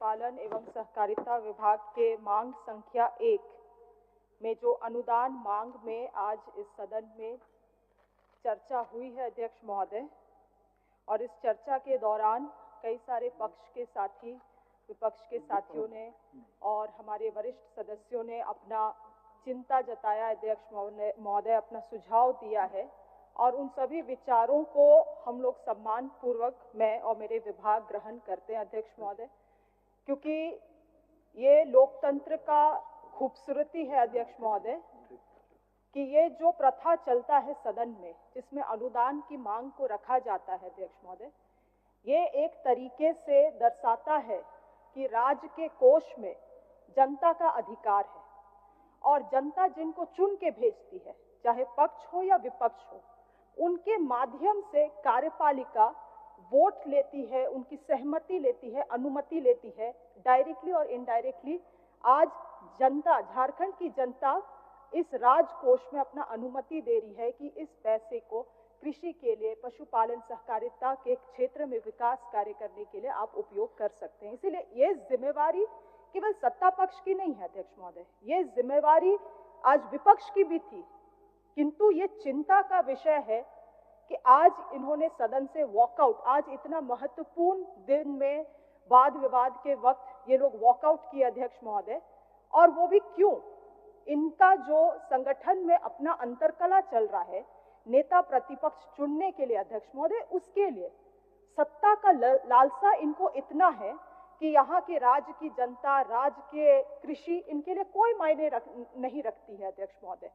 पशुपालन एवं सहकारिता विभाग के मांग संख्या 1 में जो अनुदान मांग में आज इस सदन में चर्चा हुई है अध्यक्ष महोदय, और इस चर्चा के दौरान कई सारे पक्ष के साथी, विपक्ष के साथियों ने और हमारे वरिष्ठ सदस्यों ने अपना चिंता जताया, अध्यक्ष महोदय अपना सुझाव दिया है, और उन सभी विचारों को हम लोग सम्मान पूर्वक मैं और मेरे विभाग ग्रहण करते हैं अध्यक्ष महोदय, क्योंकि ये लोकतंत्र का खूबसूरती है अध्यक्ष महोदय कि ये जो प्रथा चलता है सदन में जिसमें अनुदान की मांग को रखा जाता है अध्यक्ष महोदय, ये एक तरीके से दर्शाता है कि राज्य के कोष में जनता का अधिकार है और जनता जिनको चुन के भेजती है, चाहे पक्ष हो या विपक्ष हो, उनके माध्यम से कार्यपालिका वोट लेती है, उनकी सहमति लेती है, अनुमति लेती है, डायरेक्टली और इनडायरेक्टली। आज जनता, झारखंड की जनता इस राजकोष में अपना अनुमति दे रही है कि इस पैसे को कृषि के लिए, पशुपालन सहकारिता के क्षेत्र में विकास कार्य करने के लिए आप उपयोग कर सकते हैं। इसीलिए ये जिम्मेवारी केवल सत्ता पक्ष की नहीं है अध्यक्ष महोदय, ये जिम्मेवारी आज विपक्ष की भी थी, किंतु ये चिंता का विषय है कि आज इन्होंने सदन से वॉकआउट, आज इतना महत्वपूर्ण दिन में वाद विवाद के वक्त ये लोग वॉकआउट किए अध्यक्ष महोदय, और वो भी क्यों? इनका जो संगठन में अपना अंतरकला चल रहा है नेता प्रतिपक्ष चुनने के लिए अध्यक्ष महोदय, उसके लिए सत्ता का लालसा इनको इतना है कि यहाँ के राज्य की जनता, राज्य के कृषि इनके लिए कोई मायने नहीं रखती है अध्यक्ष महोदय।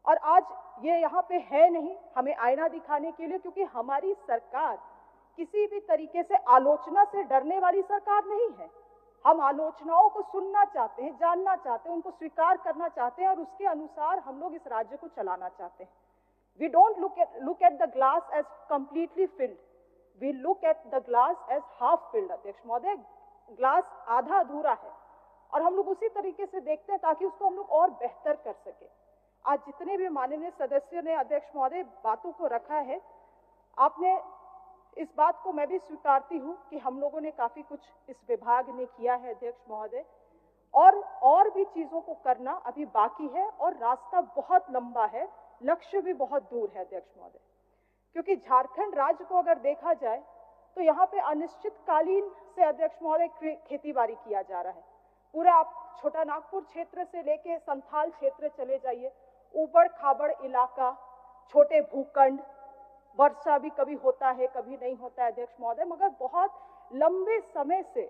और आज ये यहाँ पे है नहीं हमें आईना दिखाने के लिए, क्योंकि हमारी सरकार किसी भी तरीके से आलोचना से डरने वाली सरकार नहीं है। हम आलोचनाओं को सुनना चाहते हैं, जानना चाहते हैं, उनको स्वीकार करना चाहते हैं और उसके अनुसार हम लोग इस राज्य को चलाना चाहते हैं। We don't look at the glass as completely filled. We look at the glass as half filled अध्यक्ष महोदय। ग्लास आधा अधूरा है और हम लोग उसी तरीके से देखते हैं ताकि उसको हम लोग और बेहतर कर सके। आज जितने भी माननीय सदस्यों ने अध्यक्ष महोदय बातों को रखा है, आपने इस बात को मैं भी स्वीकारती हूं कि हम लोगों ने काफी कुछ इस विभाग ने किया है अध्यक्ष महोदय, और भी चीजों को करना अभी बाकी है और रास्ता बहुत लंबा है, लक्ष्य भी बहुत दूर है अध्यक्ष महोदय। क्योंकि झारखंड राज्य को अगर देखा जाए तो यहाँ पे अनिश्चितकालीन से अध्यक्ष महोदय खेती बाड़ी किया जा रहा है। पूरा आप छोटा नागपुर क्षेत्र से लेके संथाल क्षेत्र चले जाइए, ऊबड़ खाबड़ इलाका, छोटे भूखंड, वर्षा भी कभी होता है कभी नहीं होता है अध्यक्ष महोदय, मगर बहुत लंबे समय से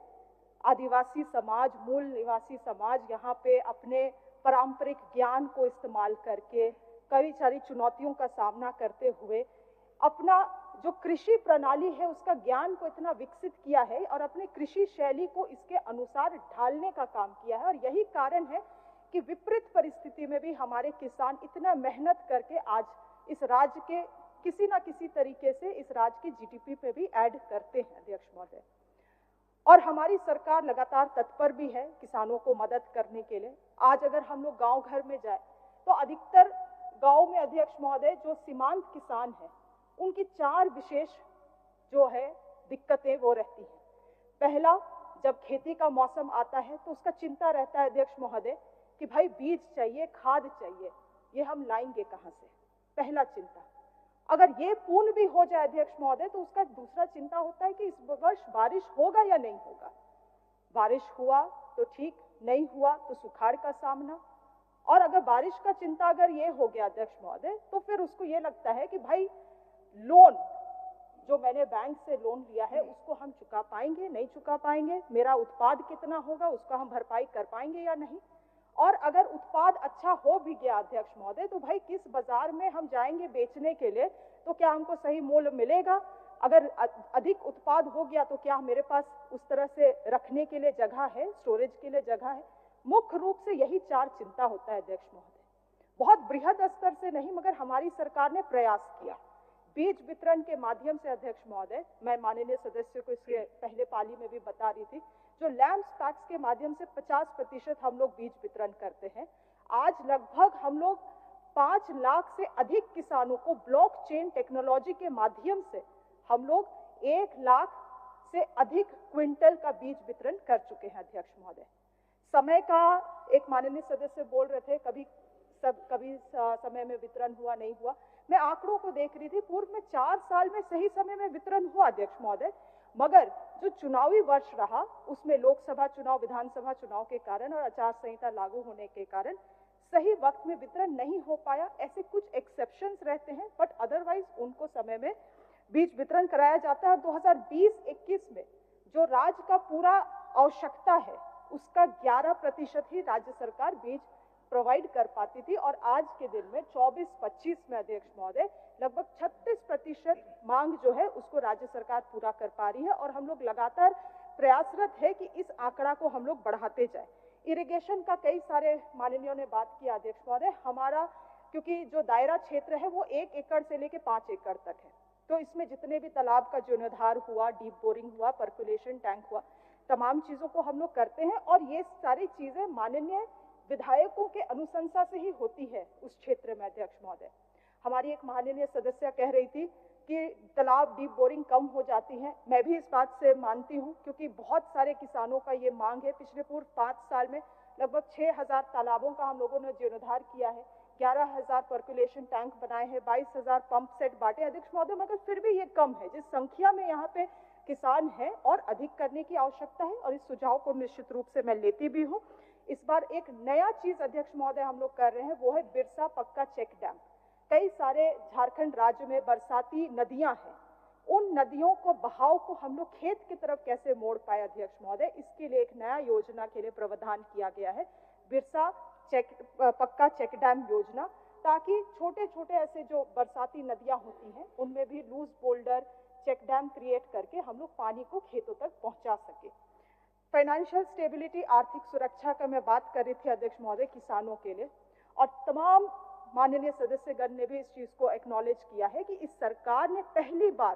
आदिवासी समाज, मूल निवासी समाज यहाँ पे अपने पारंपरिक ज्ञान को इस्तेमाल करके कई सारी चुनौतियों का सामना करते हुए अपना जो कृषि प्रणाली है उसका ज्ञान को इतना विकसित किया है और अपने कृषि शैली को इसके अनुसार ढालने का काम किया है। और यही कारण है कि विपरीत परिस्थिति में भी हमारे किसान इतना मेहनत करके आज इस राज्य के किसी ना किसी तरीके से इस राज्य की जीडीपी पे भी ऐड करते हैं अध्यक्ष महोदय। और हमारी सरकार लगातार तत्पर भी है किसानों को मदद करने के लिए। आज अगर हम लोग गांव घर में जाए तो अधिकतर गांव में अध्यक्ष महोदय जो सीमांत किसान है उनकी 4 विशेष जो है दिक्कतें वो रहती हैं। पहला, जब खेती का मौसम आता है तो उसका चिंता रहता है अध्यक्ष महोदय कि भाई बीज चाहिए, खाद चाहिए, ये हम लाएंगे कहां से, पहला चिंता। अगर ये पूर्ण भी हो जाए अध्यक्ष महोदय तो उसका दूसरा चिंता होता है कि इस वर्ष बारिश होगा या नहीं होगा। बारिश हुआ तो ठीक, नहीं हुआ तो सुखाड़ का सामना। और अगर बारिश का चिंता अगर ये हो गया अध्यक्ष महोदय तो फिर उसको ये लगता है कि भाई लोन जो मैंने बैंक से लोन लिया है उसको हम चुका पाएंगे, नहीं चुका पाएंगे, मेरा उत्पाद कितना होगा, उसका हम भरपाई कर पाएंगे या नहीं। और अगर उत्पाद अच्छा हो भी गया अध्यक्ष महोदय तो भाई किस बाजार में हम जाएंगे बेचने के लिए, तो क्या हमको सही मूल्य मिलेगा? अगर अधिक उत्पाद हो गया तो क्या मेरे पास उस तरह से रखने के लिए जगह है, स्टोरेज के लिए जगह है? मुख्य रूप से यही 4 चिंता होता है अध्यक्ष महोदय। बहुत बृहद स्तर से नहीं, मगर हमारी सरकार ने प्रयास किया बीज वितरण के माध्यम से अध्यक्ष महोदय। मैं माननीय सदस्यों को इसके पहले पाली में भी बता रही थी, जो लैंप्स पैक्स के माध्यम से 50% हम लोग बीज वितरण करते हैं। आज लगभग हम लोग 5 लाख से अधिक किसानों को ब्लॉकचेन टेक्नोलॉजी के माध्यम से हम लोग 1 लाख से अधिक क्विंटल का बीज वितरण कर चुके हैं। समय का एक माननीय सदस्य बोल रहे थे, कभी समय में वितरण हुआ नहीं हुआ। मैं आंकड़ों को देख रही थी, पूर्व में 4 साल में सही समय में वितरण हुआ अध्यक्ष महोदय, मगर जो चुनावी वर्ष रहा उसमें लोकसभा चुनाव, विधानसभा चुनाव के कारण और आचार संहिता लागू होने के कारण सही वक्त में वितरण नहीं हो पाया। ऐसे कुछ एक्सेप्शंस रहते हैं, बट अदरवाइज उनको समय में बीज वितरण कराया जाता है। और 2020-21 में जो राज्य का पूरा आवश्यकता है उसका 11% ही राज्य सरकार बीज प्रोवाइड कर पाती थी, और आज के दिन में 24-25 में अध्यक्ष महोदय लगभग 36% मांग जो है उसको राज्य सरकार पूरा कर पा रही है। और हम लोग लगातार प्रयासरत है कि इस आंकड़ा को हम लोग बढ़ाते जाए। इरिगेशन का कई सारे माननीयों ने बात किया अध्यक्ष महोदय। हमारा क्योंकि जो दायरा क्षेत्र है वो 1 एकड़ से लेकर 5 एकड़ तक है, तो इसमें जितने भी तालाब का जीर्णोद्धार हुआ, डीप बोरिंग हुआ, पर्कुलेशन टैंक हुआ, तमाम चीजों को हम लोग करते हैं। और ये सारी चीजें माननीय विधायकों के अनुशंसा से ही होती है उस क्षेत्र में अध्यक्ष महोदय। हमारी एक माननीय सदस्य कह रही थी कि तालाब डीप बोरिंग कम हो जाती है। मैं भी इस बात से मानती हूं, क्योंकि बहुत सारे किसानों का ये मांग है। पिछले पूर्व 5 साल में लगभग 6000 तालाबों का हम लोगों ने जीर्णोद्धार किया है, 11000 पर्कुलेशन टैंक बनाए हैं, 22000 पंप सेट बांटे अध्यक्ष महोदय, मगर फिर भी ये कम है। जिस संख्या में यहाँ पे किसान है और अधिक करने की आवश्यकता है, और इस सुझाव को निश्चित रूप से मैं लेती भी हूँ। इस बार एक नया चीज अध्यक्ष महोदय हम लोग कर रहे हैं, वो है बिरसा पक्का चेक डैम। कई सारे झारखंड राज्य में बरसाती नदियां हैं, उन नदियों को बहाव को हम लोग खेत की तरफ कैसे मोड़ पाए अध्यक्ष महोदय, इसके लिए एक नया योजना के लिए प्रावधान किया गया है, बिरसा पक्का चेक डैम योजना, ताकि छोटे छोटे ऐसे जो बरसाती नदियां होती हैं उनमें भी loose boulder check dam create करके हम लोग पानी को खेतों तक पहुंचा सके। फाइनेंशियल स्टेबिलिटी, आर्थिक सुरक्षा का मैं बात कर रही थी अध्यक्ष महोदय किसानों के लिए, और तमाम माननीय सदस्यगण ने भी इस चीज को एक्नॉलेज किया है कि इस सरकार ने पहली बार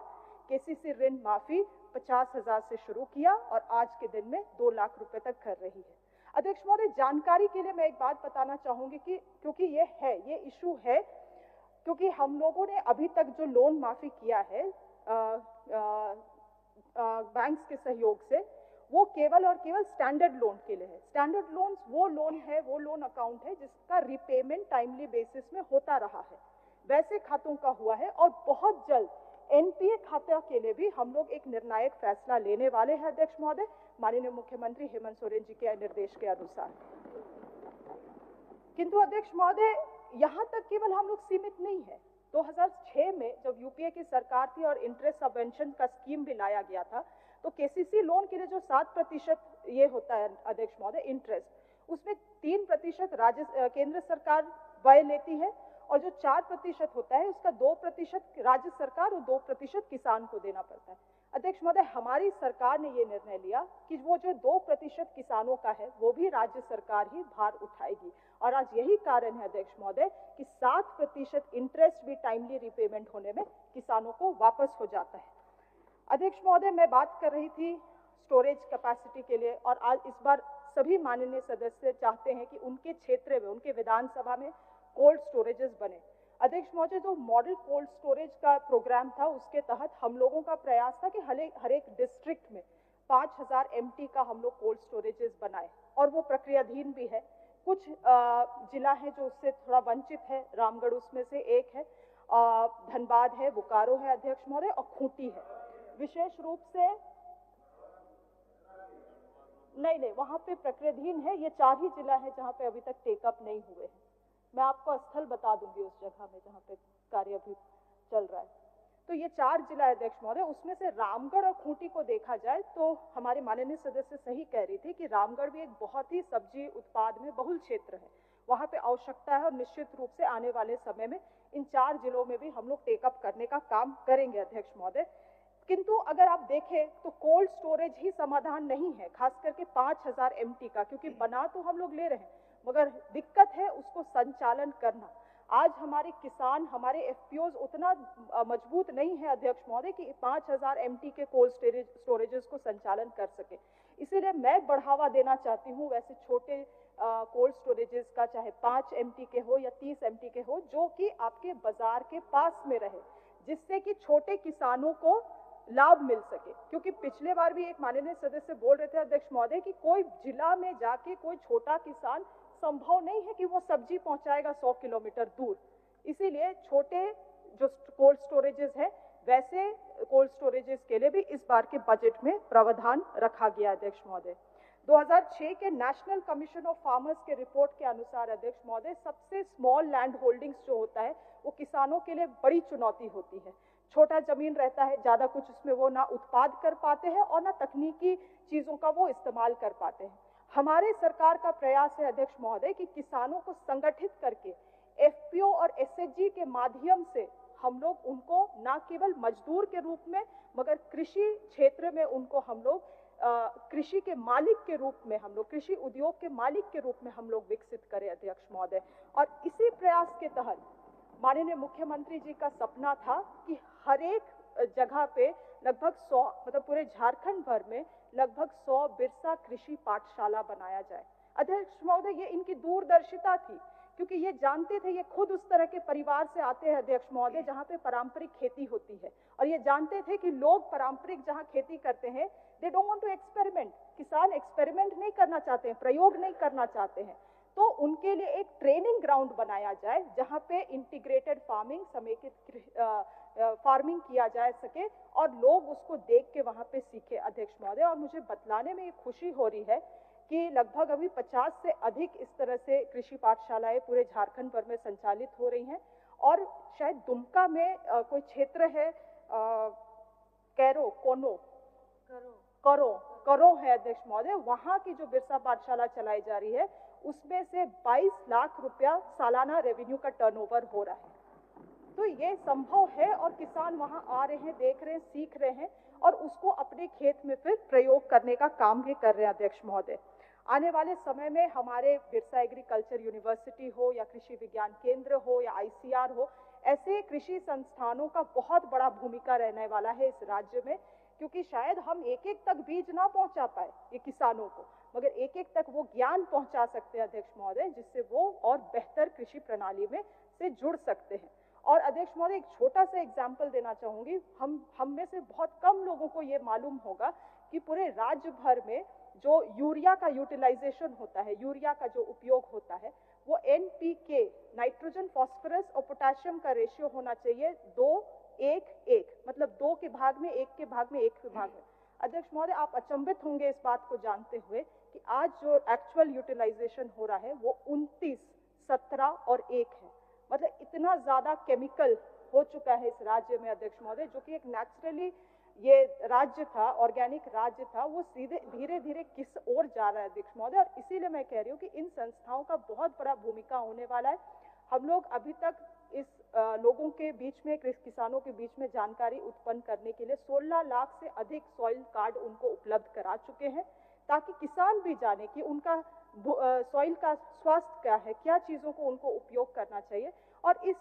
केसीसी ऋण माफी 50,000 से शुरू किया और आज के दिन में 2 लाख रुपए तक कर रही है। अध्यक्ष महोदय, जानकारी के लिए मैं एक बात बताना चाहूंगी कि क्योंकि ये इशू है, क्योंकि हम लोगों ने अभी तक जो लोन माफी किया है बैंक्स के सहयोग से, वो केवल और केवल स्टैंडर्ड लोन के लिए है। स्टैंडर्ड लोन्स वो लोन अकाउंट है जिसका रिपेमेंट टाइमली बेसिस में होता रहा है, वैसे खातों का हुआ है। और बहुत जल्द एनपीए खाता के लिए भी हम लोग एक निर्णायक फैसला लेने वाले हैं अध्यक्ष महोदय, माननीय मुख्यमंत्री हेमंत सोरेन जी के निर्देश के अनुसार। किंतु अध्यक्ष महोदय, यहाँ तक केवल हम लोग सीमित नहीं है। 2006 में जब यूपीए की सरकार थी और इंटरेस्ट सबवेंशन का स्कीम भी लाया गया था, तो केसीसी लोन के लिए जो 7% ये होता है अध्यक्ष महोदय इंटरेस्ट, उसमें 3% केंद्र सरकार व्यय लेती है, और जो 4% होता है उसका 2% राज्य सरकार और 2% किसान को देना पड़ता है। अध्यक्ष महोदय, हमारी सरकार ने ये निर्णय लिया कि वो जो 2% किसानों का है वो भी राज्य सरकार ही भार उठाएगी, और आज यही कारण है अध्यक्ष महोदय कि 7% इंटरेस्ट भी टाइमली रिपेमेंट होने में किसानों को वापस हो जाता है। अध्यक्ष महोदय, मैं बात कर रही थी स्टोरेज कैपेसिटी के लिए, और आज इस बार सभी माननीय सदस्य चाहते हैं कि उनके क्षेत्र में, उनके विधानसभा में कोल्ड स्टोरेजेस बने। अध्यक्ष महोदय, जो मॉडल कोल्ड स्टोरेज का प्रोग्राम था उसके तहत हम लोगों का प्रयास था कि हर एक डिस्ट्रिक्ट में 5000 एमटी का हम लोग कोल्ड स्टोरेजेस बनाए, और वो प्रक्रियाधीन भी है। कुछ जिला है जो उससे थोड़ा वंचित है, रामगढ़ उसमें से एक है, धनबाद है, बोकारो है अध्यक्ष महोदय, और खूंटी है। विशेष रूप से नहीं, वहां पे प्रक्रियाधीन है। ये 4 ही जिला है जहां पे अभी तक टेकअप नहीं हुए हैं। मैं आपको स्थल बता दूंगी उस जगह में जहां पे कार्य अभी चल रहा है। तो ये 4 जिला अध्यक्ष महोदय, उसमें से रामगढ़ और खूंटी को देखा जाए तो हमारे माननीय सदस्य सही कह रही थी कि रामगढ़ भी एक बहुत ही सब्जी उत्पाद में बहुल क्षेत्र है, वहां पे आवश्यकता है, और निश्चित रूप से आने वाले समय में इन 4 जिलों में भी हम लोग टेकअप करने का काम करेंगे अध्यक्ष महोदय। किंतु अगर आप देखें तो कोल्ड स्टोरेज ही समाधान नहीं है, खास करके 5000 एमटी का, क्योंकि बना तो हम लोग ले रहे हैं मगर दिक्कत है उसको संचालन करना। आज हमारे किसान, हमारे एफपीओज उतना मजबूत नहीं है अध्यक्ष महोदय कि 5000 एमटी के कोल्ड स्टोरेजेस को संचालन कर सके। इसीलिए मैं बढ़ावा देना चाहती हूँ वैसे छोटे कोल्ड स्टोरेजेस का, चाहे 5 एमटी के हो या 30 एमटी के हो, जो कि आपके बाजार के पास में रहे, जिससे कि छोटे किसानों को लाभ मिल सके। क्योंकि पिछले बार भी एक माननीय सदस्य बोल रहे थे अध्यक्ष महोदय कि कोई जिला में जाके कोई छोटा किसान संभव नहीं है कि वो सब्जी पहुंचाएगा 100 किलोमीटर दूर। इसीलिए छोटे जो कोल्ड स्टोरेजेस हैं वैसे कोल्ड स्टोरेजेस के लिए भी इस बार के बजट में प्रावधान रखा गया अध्यक्ष महोदय। 2006 के नेशनल कमीशन ऑफ फार्मर्स के रिपोर्ट के अनुसार अध्यक्ष महोदय सबसे स्मॉल लैंड होल्डिंग्स जो होता है वो किसानों के लिए बड़ी चुनौती होती है। छोटा जमीन रहता है, ज्यादा कुछ उसमें वो ना उत्पाद कर पाते हैं और ना तकनीकी चीजों का वो इस्तेमाल कर पाते हैं। हमारे सरकार का प्रयास है अध्यक्ष महोदय कि किसानों को संगठित करके एफपीओ और एसएचजी के माध्यम से हम लोग उनको न केवल मजदूर के रूप में मगर कृषि क्षेत्र में उनको हम लोग कृषि के मालिक के रूप में हम लोग कृषि उद्योग के मालिक के रूप में हम लोग विकसित करें अध्यक्ष महोदय। और इसी प्रयास के तहत माननीय मुख्यमंत्री जी का सपना था कि हर एक जगह पे लगभग 100 मतलब पूरे झारखंड भर में लगभग 100 बिरसा कृषि पाठशाला बनाया जाए। अध्यक्ष महोदय ये इनकी दूरदर्शिता थी क्योंकि ये जानते थे, ये खुद उस तरह के परिवार से आते हैं अध्यक्ष महोदय जहाँ पे पारंपरिक खेती होती है और ये जानते थे कि लोग पारंपरिक जहाँ खेती करते हैं they don't want to experiment. किसान एक्सपेरिमेंट नहीं करना चाहते हैं, प्रयोग नहीं करना चाहते हैं, तो उनके लिए एक ट्रेनिंग ग्राउंड बनाया जाए जहाँ पे इंटीग्रेटेड फार्मिंग समेकित फार्मिंग किया जा सके और लोग उसको देख के वहाँ पे सीखे अध्यक्ष महोदय। और मुझे बतलाने में खुशी हो रही है कि लगभग अभी 50 से अधिक इस तरह से कृषि पाठशालाएं पूरे झारखंड भर में संचालित हो रही हैं और शायद दुमका में कोई क्षेत्र है करो है अध्यक्ष महोदय, वहां की जो बिरसा पाठशाला चलाई जा रही है उसमें से 22 लाख रुपया सालाना रेवेन्यू का टर्नओवर हो रहा है। तो ये संभव है और किसान वहां आ रहे हैं, देख रहे हैं, सीख रहे हैं और उसको अपने खेत में फिर प्रयोग करने का काम भी कर रहे हैं अध्यक्ष महोदय। आने वाले समय में हमारे बिरसा एग्रीकल्चर यूनिवर्सिटी हो या कृषि विज्ञान केंद्र हो या आईसीआर हो, ऐसे कृषि संस्थानों का बहुत बड़ा भूमिका रहने वाला है इस राज्य में, क्योंकि शायद हम एक एक तक बीज ना पहुंचा पाए ये किसानों को, मगर एक एक तक वो ज्ञान पहुंचा सकते हैं अध्यक्ष महोदय, जिससे वो और बेहतर कृषि प्रणाली में से जुड़ सकते हैं। और अध्यक्ष महोदय एक छोटा सा एग्जाम्पल देना चाहूंगी, हम में से बहुत कम लोगों को ये मालूम होगा कि पूरे राज्य भर में जो यूरिया का यूटिलाइजेशन होता है, यूरिया का जो उपयोग होता है, वो एनपीके नाइट्रोजन फास्फोरस और पोटेशियम का रेशियो होना चाहिए 2:1:1, मतलब 2 के भाग में 1 के भाग में 1 के भाग में। अध्यक्ष महोदय आप अचंभित होंगे इस बात को जानते हुए कि आज जो एक्चुअल यूटिलाइजेशन हो रहा है वो 29, 17 और 1 है। मतलब इतना ज्यादा केमिकल हो चुका है इस राज्य में अध्यक्ष महोदय, जो कि एक नेचुरली ये राज्य था, ऑर्गेनिक राज्य था, वो सीधे धीरे धीरे किस ओर जा रहा है अध्यक्ष महोदय। और इसीलिए मैं कह रही हूँ कि इन संस्थाओं का बहुत बड़ा भूमिका होने वाला है। हम लोग अभी तक इस लोगों के बीच में, किसानों के बीच में जानकारी उत्पन्न करने के लिए 16 लाख से अधिक सॉइल कार्ड उनको उपलब्ध करा चुके हैं, ताकि किसान भी जाने कि उनका सॉइल का स्वास्थ्य क्या है, क्या चीजों को उनको उपयोग करना चाहिए, और इस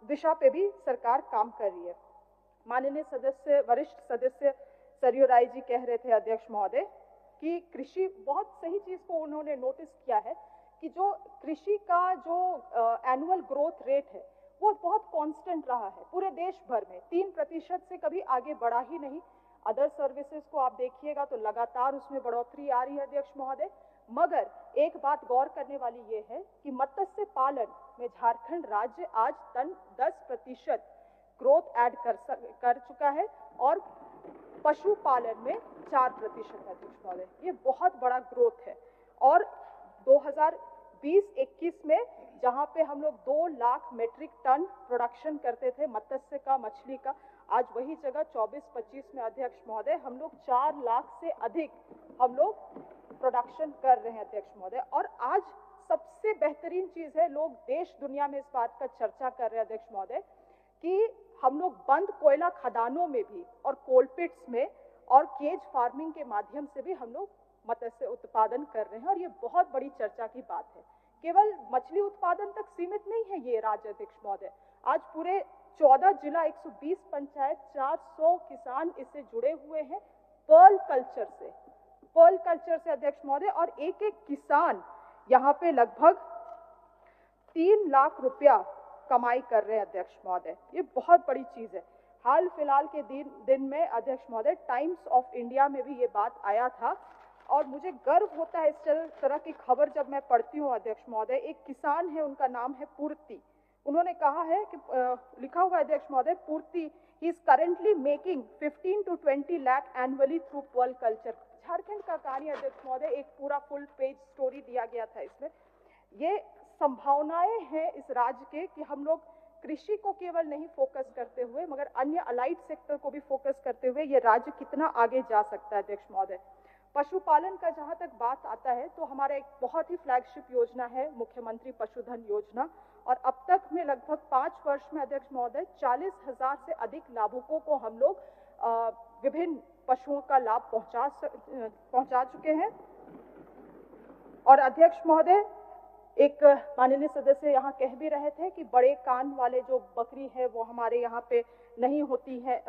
दिशा पे भी सरकार काम कर रही है। माननीय सदस्य, वरिष्ठ सदस्य सरयू राय जी कह रहे थे अध्यक्ष महोदय कि कृषि, बहुत सही चीज को उन्होंने नोटिस किया है कि जो कृषि का जो एनुअल ग्रोथ रेट है वो बहुत कांस्टेंट रहा है पूरे देश भर में, 3% से कभी आगे बढ़ा ही नहीं। अदर सर्विसेज को आप देखिएगा तो लगातार उसमें बढ़ोतरी आ रही है अध्यक्ष महोदय। मगर एक बात गौर करने वाली ये है कि मत्स्य पालन में झारखंड राज्य आज 10% ग्रोथ ऐड कर चुका है और पशुपालन में 4% अध्यक्ष महोदय, ये बहुत बड़ा ग्रोथ है। और 2020-21 में जहां पे हम लोग 2 लाख मेट्रिक टन प्रोडक्शन करते थे मत्स्य का, मछली का, आज वही जगह 24-25 में अध्यक्ष महोदय हम लोग 4 लाख से अधिक हम लोग प्रोडक्शन कर रहे हैं अध्यक्ष महोदय। और आज सबसे बेहतरीन चीज है, लोग देश दुनिया में इस बात का चर्चा कर रहे हैं अध्यक्ष महोदय कि हम लोग बंद कोयला खदानों में भी और कोलपिट्स में और केज फार्मिंग के माध्यम से भी हम लोग मत्स्य उत्पादन कर रहे हैं, और ये बहुत बड़ी चर्चा की बात है। केवल मछली उत्पादन तक सीमित नहीं है ये राज्य अध्यक्ष महोदय, आज पूरे 14 जिला, 120 पंचायत, 400 किसान इससे जुड़े हुए हैं पर्ल कल्चर से अध्यक्ष महोदय। और एक एक किसान यहाँ पे लगभग 3 लाख रुपया कमाई कर रहे हैं अध्यक्ष महोदय, ये बहुत बड़ी चीज है। हाल फिलहाल के दिन में अध्यक्ष महोदय टाइम्स ऑफ इंडिया में भी ये बात आया था और मुझे गर्व होता है इस तरह की खबर जब मैं पढ़ती हूँ अध्यक्ष महोदय। एक किसान है, उनका नाम है पूर्ति। उन्होंने कहा है कि लिखा हुआ अध्यक्ष महोदय, Purti he is currently making 15 to 20 lakh annually through pearl culture. Jharkhand का कहानी अध्यक्ष महोदय, एक पूरा फुल पेज स्टोरी दिया गया था इसमें। ये संभावनाएं हैं इस राज्य के कि हम लोग कृषि को केवल नहीं फोकस करते हुए मगर अन्य अलाइड सेक्टर को भी फोकस करते हुए ये राज्य कितना आगे जा सकता है अध्यक्ष महोदय। पशुपालन का जहां तक बात आता है तो हमारा एक बहुत ही फ्लैगशिप योजना है मुख्यमंत्री पशुधन योजना, और अब तक में लगभग 5 वर्ष में अध्यक्ष महोदय 40,000 से अधिक लाभुकों को हम लोग विभिन्न पशुओं का लाभ पहुंचा चुके हैं। और अध्यक्ष महोदय, एक माननीय सदस्य यहाँ कह भी रहे थे कि बड़े कान वाले जो बकरी है वो हमारे यहाँ पे नहीं होती है,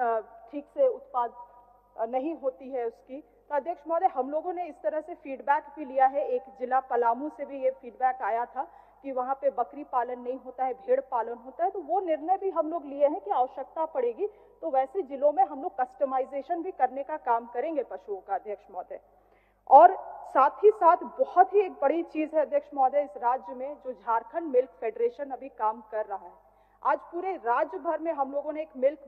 ठीक से उत्पाद नहीं होती है उसकी। तो अध्यक्ष महोदय, हम लोगों ने इस तरह से फीडबैक भी लिया है। एक जिला पलामू से भी ये फीडबैक आया था कि वहाँ पे बकरी पालन नहीं होता है, भेड़ पालन होता है। तो वो निर्णय भी हम लोग लिए हैं कि आवश्यकता पड़ेगी तो वैसे जिलों में हम लोग कस्टमाइजेशन भी करने का काम करेंगे पशुओं का अध्यक्ष महोदय। और साथ ही साथ बहुत ही एक बड़ी चीज है अध्यक्ष महोदय इस राज्य में, जो झारखंड मिल्क फेडरेशन अभी काम कर रहा है। आज पूरे राज्य भर में हम लोगों ने एक मिल्क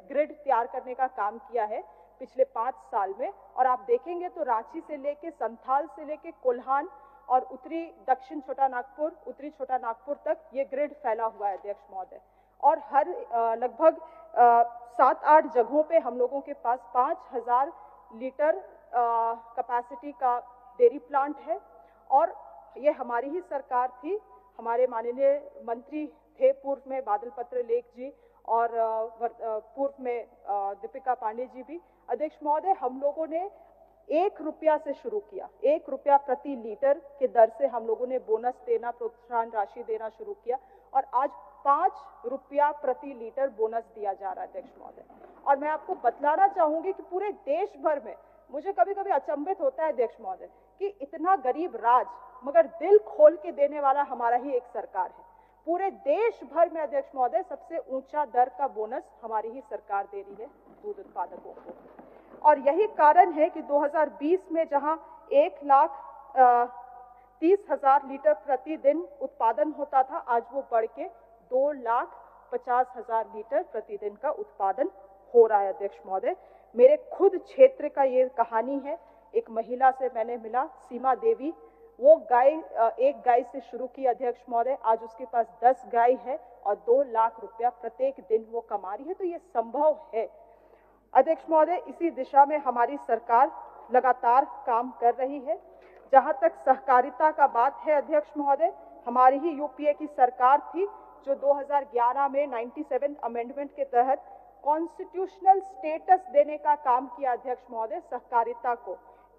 ग्रिड तैयार करने का काम किया है पिछले 5 साल में। और आप देखेंगे तो रांची से लेके संथाल से लेके कोल्हान और उत्तरी छोटा नागपुर तक ये ग्रिड फैला हुआ है अध्यक्ष महोदय। और हर लगभग 7-8 जगहों पे हम लोगों के पास 5,000 लीटर कैपेसिटी का डेयरी प्लांट है। और ये हमारी ही सरकार थी, हमारे माननीय मंत्री थे पूर्व में बादल पत्रलेख जी और पूर्व में दीपिका पांडे जी भी। अध्यक्ष महोदय, हम लोगों ने 1 रुपया से शुरू किया, 1 रुपया प्रति लीटर के दर से हम लोगों ने बोनस देना, प्रोत्साहन राशि देना शुरू किया और आज 5 रुपया प्रति लीटर बोनस दिया जा रहा है अध्यक्ष महोदय। और मैं आपको बतलाना चाहूंगी कि पूरे देश भर में मुझे कभी कभी अचंभित होता है अध्यक्ष महोदय कि इतना गरीब राज्य मगर दिल खोल के देने वाला हमारा ही एक सरकार है। पूरे देश भर में अध्यक्ष महोदय सबसे ऊंचा दर का बोनस हमारी ही सरकार दे रही है दूध उत्पादकों को। और यही कारण है कि 2020 में जहां 1,30,000 लीटर प्रतिदिन उत्पादन होता था, आज वो बढ़ के 2,50,000 लीटर प्रतिदिन का उत्पादन हो रहा है अध्यक्ष महोदय। मेरे खुद क्षेत्र का ये कहानी है। एक महिला से मैंने मिला, सीमा देवी, वो एक गाय से शुरू की अध्यक्ष महोदय, आज उसके पास 10 गाय है और 2 लाख रुपया प्रत्येक दिन वो कमा रही है। तो ये संभव है अध्यक्ष महोदय। इसी दिशा में हमारी सरकार लगातार काम कर रही है। जहां तक सहकारिता का बात है अध्यक्ष महोदय, हमारी ही यूपीए की सरकार थी जो 2011 में 97 अमेंडमेंट के तहत कॉन्स्टिट्यूशनल स्टेटस देने का काम किया अध्यक्ष महोदय सहकारिता को।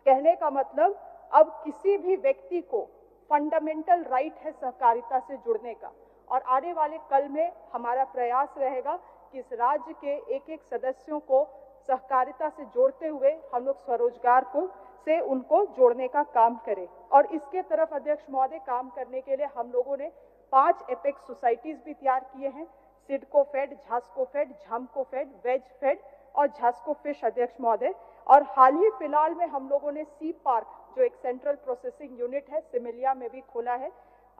कहने का मतलब अब किसी भी व्यक्ति को फंडामेंटल राइट है सहकारिता से जुड़ने का। और आने वाले कल में हमारा प्रयास रहेगा कि इस राज्य के एक सदस्यों को सहकारिता से जोड़ते हुए हम लोग स्वरोजगार से उनको जोड़ने का काम करें। और इसके तरफ अध्यक्ष महोदय काम करने के लिए हम लोगों ने 5 एपेक्स सोसाइटीज भी तैयार किए हैं, SIDCO fed, JHASCO fed, JHAMCO fed, veg fed और झास्को फिश अध्यक्ष महोदय। और हाल ही फिलहाल में हम लोगों ने सी पार्क, जो एक सेंट्रल प्रोसेसिंग यूनिट है, सिमिलिया में भी खोला है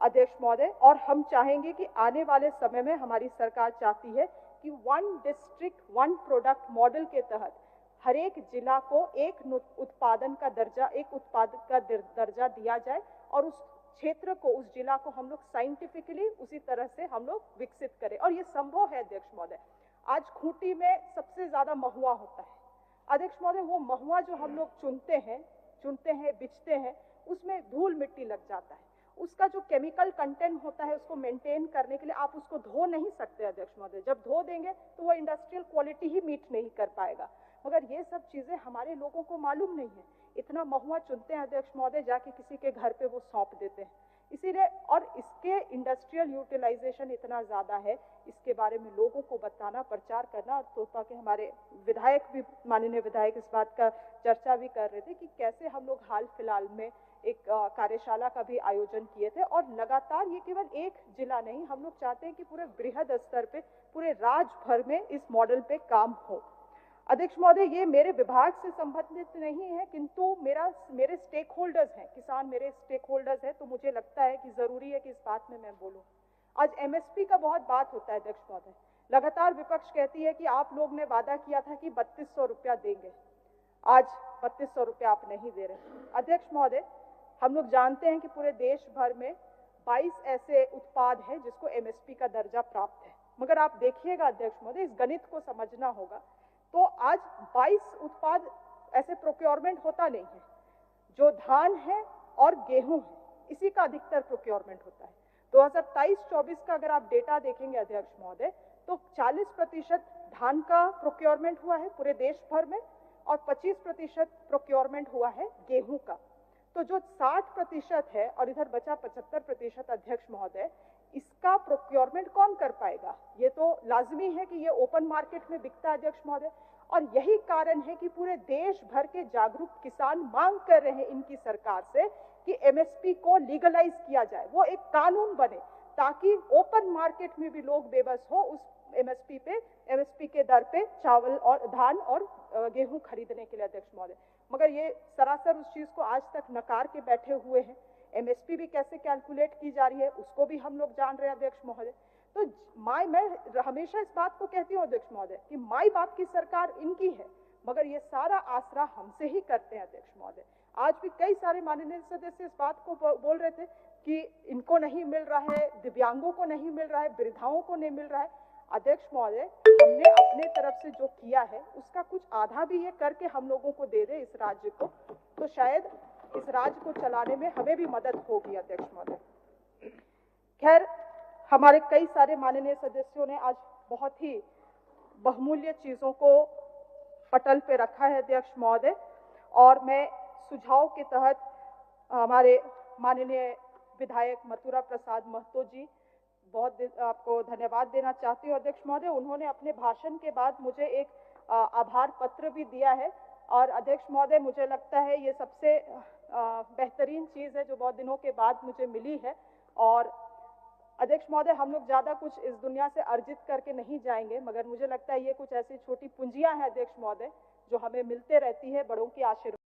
अध्यक्ष महोदय। और हम चाहेंगे कि आने वाले समय में हमारी सरकार चाहती है कि 1 डिस्ट्रिक्ट 1 प्रोडक्ट मॉडल के तहत हर एक जिला को एक उत्पाद का दर्जा दिया जाए और उस क्षेत्र को, उस जिला को हम लोग साइंटिफिकली उसी तरह से हम लोग विकसित करें। और ये संभव है अध्यक्ष महोदय। आज खूंटी में सबसे ज्यादा महुआ होता है अध्यक्ष महोदय। वो महुआ जो हम लोग चुनते हैं, बिचते हैं, उसमें धूल मिट्टी लग जाता है। उसका जो केमिकल कंटेंट होता है उसको मेंटेन करने के लिए आप उसको धो नहीं सकते अध्यक्ष महोदय। जब धो देंगे तो वो इंडस्ट्रियल क्वालिटी ही मीट नहीं कर पाएगा। मगर ये सब चीजें हमारे लोगों को मालूम नहीं है। इतना महुआ चुनते हैं अध्यक्ष महोदय, जाके किसी के घर पे वो सौंप देते हैं इसीलिए, और इसके इंडस्ट्रियल यूटिलाइजेशन इतना ज़्यादा है, इसके बारे में लोगों को बताना, प्रचार करना, और तोता के हमारे विधायक भी, माननीय विधायक, इस बात का चर्चा भी कर रहे थे कि कैसे हम लोग हाल फिलहाल में एक कार्यशाला का भी आयोजन किए थे, और लगातार ये केवल एक जिला नहीं, हम लोग चाहते हैं कि पूरे बृहद स्तर पे, पूरे राज्य भर में इस मॉडल पे काम हो। अध्यक्ष महोदय, ये मेरे विभाग से संबंधित नहीं है, किंतु मेरे स्टेक होल्डर्स हैं, किसान मेरे स्टेक होल्डर्स हैं, तो मुझे लगता है कि जरूरी है कि इस बात में मैं बोलूं। आज एमएसपी का बहुत बात होता है अध्यक्ष महोदय, लगातार विपक्ष कहती है कि आप लोग ने वादा किया था कि 3200 रुपया देंगे, आज 3200 रुपया आप नहीं दे रहे। अध्यक्ष महोदय, हम लोग जानते हैं कि पूरे देश भर में 22 ऐसे उत्पाद हैं जिसको एमएसपी का दर्जा प्राप्त है, मगर आप देखिएगा अध्यक्ष महोदय, इस गणित को समझना होगा, तो आज 22 उत्पाद ऐसे प्रोक्योरमेंट होता नहीं है। जो धान है और गेहूं है, इसी का अधिकतर प्रोक्योरमेंट होता है। 2023-24 का अगर आप डेटा देखेंगे अध्यक्ष महोदय, तो 40% धान का प्रोक्योरमेंट हुआ है पूरे देश भर में, और 25% प्रोक्योरमेंट हुआ है गेहूं का। तो जो 60% है और इधर बचा 75% अध्यक्ष महोदय, इसका प्रोक्योरमेंट कौन कर पाएगा? ये तो लाजमी है कि ये ओपन मार्केट में बिकता है अध्यक्ष महोदय, और यही कारण है कि पूरे देश भर के जागरूक किसान मांग कर रहे हैं इनकी सरकार से कि एमएसपी को लीगलाइज किया जाए, वो एक कानून बने, ताकि ओपन मार्केट में भी लोग बेबस हो उस एमएसपी के दर पे चावल और धान और गेहूं खरीदने के लिए अध्यक्ष महोदय। मगर ये सरासर उस चीज को आज तक नकार के बैठे हुए हैं। एमएसपी भी कैसे कैलकुलेट की जा रही है उसको भी हम लोग जान रहे हैं अध्यक्ष महोदय। तो मैं हमेशा इस बात को कहती हूँ अध्यक्ष महोदय कि माई बाप की सरकार इनकी है, मगर ये सारा आसरा हमसे ही करते हैं अध्यक्ष महोदय। आज भी कई सारे माननीय सदस्य इस बात को बोल रहे थे कि इनको नहीं मिल रहा है, दिव्यांगों को नहीं मिल रहा है, वृद्धाओं को नहीं मिल रहा है। अध्यक्ष महोदय, हमने अपने तरफ से जो किया है उसका कुछ आधा भी ये करके हम लोगों को दे दे इस राज्य को, तो शायद इस राज्य को चलाने में हमें भी मदद होगी अध्यक्ष महोदय। खैर, हमारे कई सारे माननीय सदस्यों ने आज बहुत ही बहुमूल्य चीजों को पटल पे रखा है अध्यक्ष महोदय, और मैं सुझाव के तहत हमारे माननीय विधायक मथुरा प्रसाद महतो जी, बहुत आपको धन्यवाद देना चाहती हूँ अध्यक्ष महोदय। उन्होंने अपने भाषण के बाद मुझे एक आभार पत्र भी दिया है, और अध्यक्ष महोदय मुझे लगता है ये सबसे बेहतरीन चीज़ है जो बहुत दिनों के बाद मुझे मिली है। और अध्यक्ष महोदय, हम लोग ज़्यादा कुछ इस दुनिया से अर्जित करके नहीं जाएंगे, मगर मुझे लगता है ये कुछ ऐसी छोटी पूंजियाँ हैं अध्यक्ष महोदय जो हमें मिलते रहती है बड़ों की आशीर्वाद।